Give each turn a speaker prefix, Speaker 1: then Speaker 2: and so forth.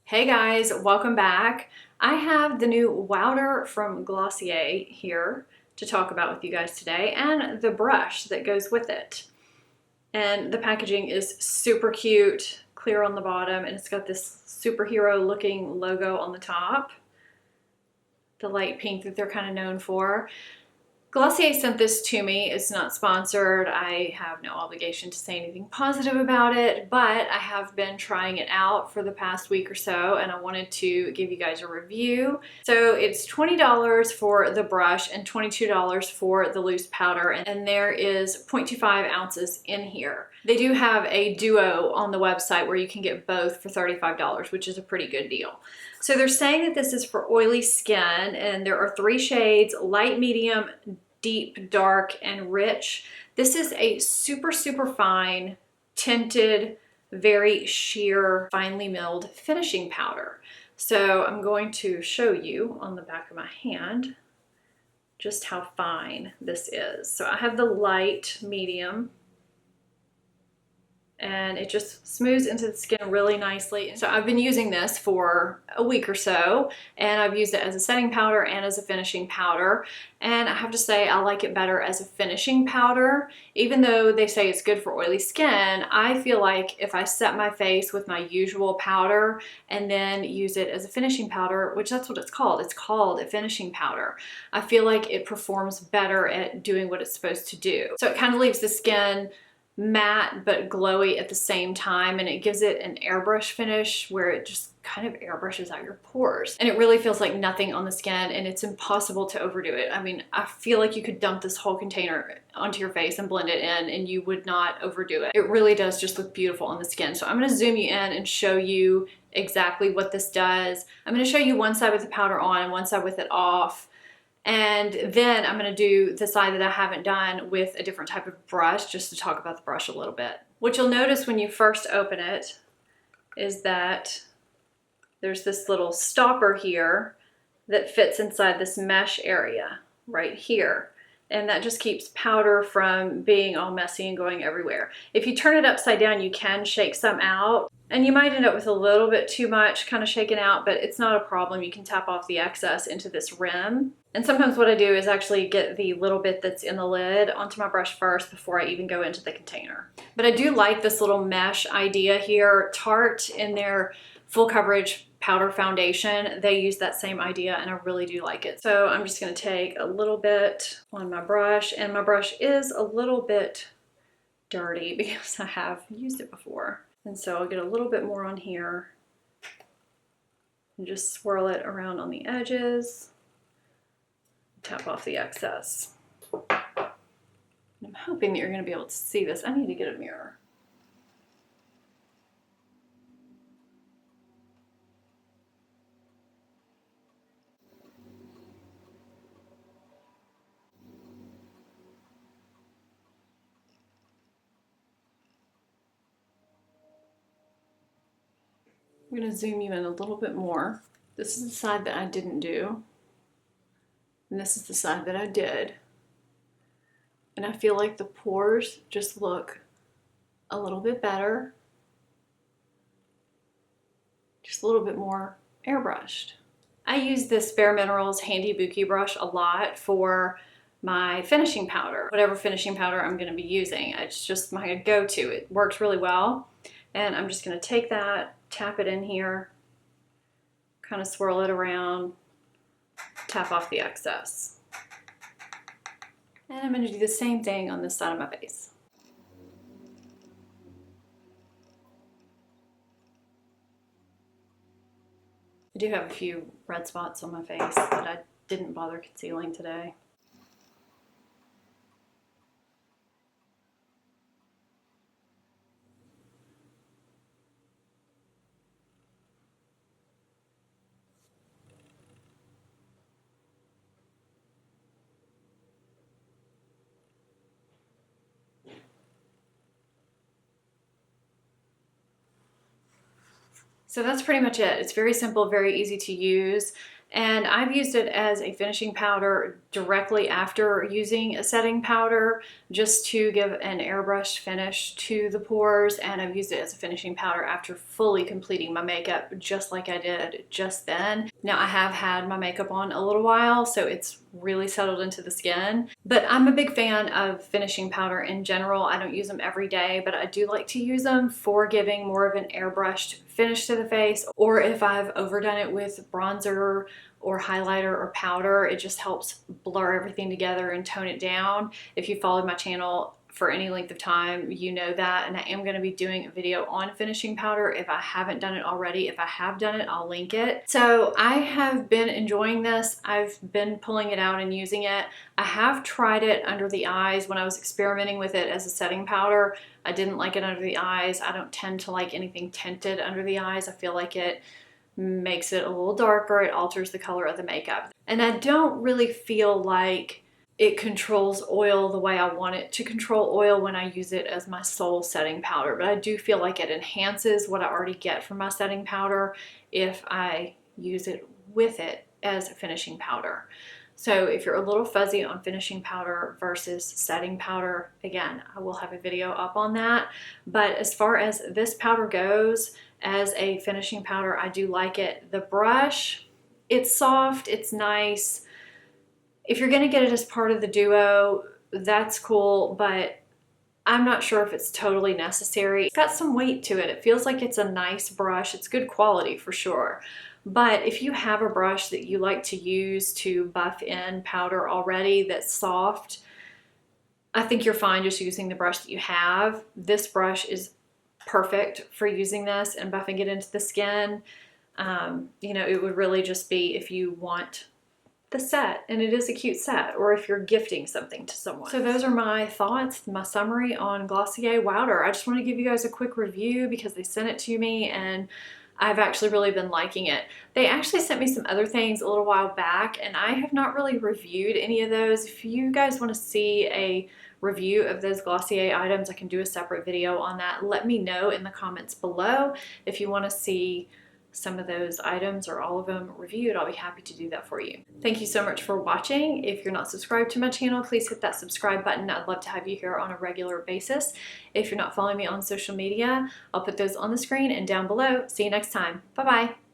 Speaker 1: Hey guys, welcome back. I have the new Wowder from Glossier here to talk about with you guys today, and the brush that goes with it. And the packaging is super cute, clear on the bottom, and it's got this superhero looking logo on the top. The light pink that they're kind of known for. Glossier sent this to me. It's not sponsored. I have no obligation to say anything positive about it, but I have been trying it out for the past week or so, and I wanted to give you guys a review. So it's $20 for the brush and $22 for the loose powder, and there is 0.25 ounces in here. They do have a duo on the website where you can get both for $35, which is a pretty good deal. So they're saying that this is for oily skin, and there are 3 shades: light, medium, deep, dark, and rich. This is a super fine, tinted, very sheer, finely milled finishing powder. So I'm going to show you on the back of my hand just how fine this is. So I have the light medium, and it just smooths into the skin really nicely. So I've been using this for a week or so, and I've used it as a setting powder and as a finishing powder. And I have to say I like it better as a finishing powder. Even though they say it's good for oily skin, I feel like if I set my face with my usual powder and then use it as a finishing powder, which that's what it's called a finishing powder, I feel like it performs better at doing what it's supposed to do. So it kind of leaves the skin matte but glowy at the same time, and it gives it an airbrush finish where it just kind of airbrushes out your pores, and it really feels like nothing on the skin, and it's impossible to overdo it. I mean, I feel like you could dump this whole container onto your face and blend it in and you would not overdo it. It really does just look beautiful on the skin. So I'm going to zoom you in and show you exactly what this does. I'm going to show you one side with the powder on and one side with it off. And then I'm going to do the side that I haven't done with a different type of brush, just to talk about the brush a little bit. What you'll notice when you first open it is that there's this little stopper here that fits inside this mesh area right here. And that just keeps powder from being all messy and going everywhere. If you turn it upside down, you can shake some out, and you might end up with a little bit too much kind of shaken out, but it's not a problem. You can tap off the excess into this rim. And sometimes what I do is actually get the little bit that's in the lid onto my brush first before I even go into the container. But I do like this little mesh idea here. Tarte, in their full coverage powder foundation, they use that same idea, and I really do like it. So I'm just going to take a little bit on my brush, and my brush is a little bit dirty because I have used it before. And so I'll get a little bit more on here and just swirl it around on the edges, tap off the excess. I'm hoping that you're going to be able to see this. I need to get a mirror. I'm going to zoom you in a little bit more. This is the side that I didn't do, and this is the side that I did. And I feel like the pores just look a little bit better, just a little bit more airbrushed. I use this Bare Minerals Handy Buki brush a lot for my finishing powder, whatever finishing powder I'm going to be using. It's just my go-to. It works really well. And I'm just going to take that, tap it in here, kind of swirl it around, tap off the excess. And I'm going to do the same thing on this side of my face. I do have a few red spots on my face that I didn't bother concealing today. So that's pretty much it. It's very simple, very easy to use. And I've used it as a finishing powder directly after using a setting powder just to give an airbrushed finish to the pores. And I've used it as a finishing powder after fully completing my makeup just like I did just then. Now I have had my makeup on a little while, so it's really settled into the skin. But I'm a big fan of finishing powder in general. I don't use them every day, but I do like to use them for giving more of an airbrushed finish to the face, or if I've overdone it with bronzer or highlighter or powder, it just helps blur everything together and tone it down. If you followed my channel for any length of time, you know that, and I am going to be doing a video on finishing powder if I haven't done it already. If I have done it, I'll link it. So I have been enjoying this. I've been pulling it out and using it. I have tried it under the eyes when I was experimenting with it as a setting powder. I didn't like it under the eyes. I don't tend to like anything tinted under the eyes. I feel like it makes it a little darker. It alters the color of the makeup. And I don't really feel like it controls oil the way I want it to control oil when I use it as my sole setting powder. But I do feel like it enhances what I already get from my setting powder if I use it with it as a finishing powder. So if you're a little fuzzy on finishing powder versus setting powder, again, I will have a video up on that. But as far as this powder goes, as a finishing powder, I do like it. The brush, it's soft, it's nice. If you're gonna get it as part of the duo, that's cool, but I'm not sure if it's totally necessary. It's got some weight to it. It feels like it's a nice brush. It's good quality for sure. But if you have a brush that you like to use to buff in powder already that's soft, I think you're fine just using the brush that you have. This brush is perfect for using this and buffing it into the skin. You know, it would really just be if you want the set, and it is a cute set, or if you're gifting something to someone. So those are my thoughts, my summary on Glossier Wowder. I just want to give you guys a quick review because they sent it to me and I've actually really been liking it. They actually sent me some other things a little while back and I have not really reviewed any of those. If you guys want to see a review of those Glossier items, I can do a separate video on that. Let me know in the comments below if you want to see some of those items or all of them reviewed. I'll be happy to do that for you. Thank you so much for watching. If you're not subscribed to my channel, please hit that subscribe button. I'd love to have you here on a regular basis. If you're not following me on social media, I'll put those on the screen and down below. See you next time. Bye-bye.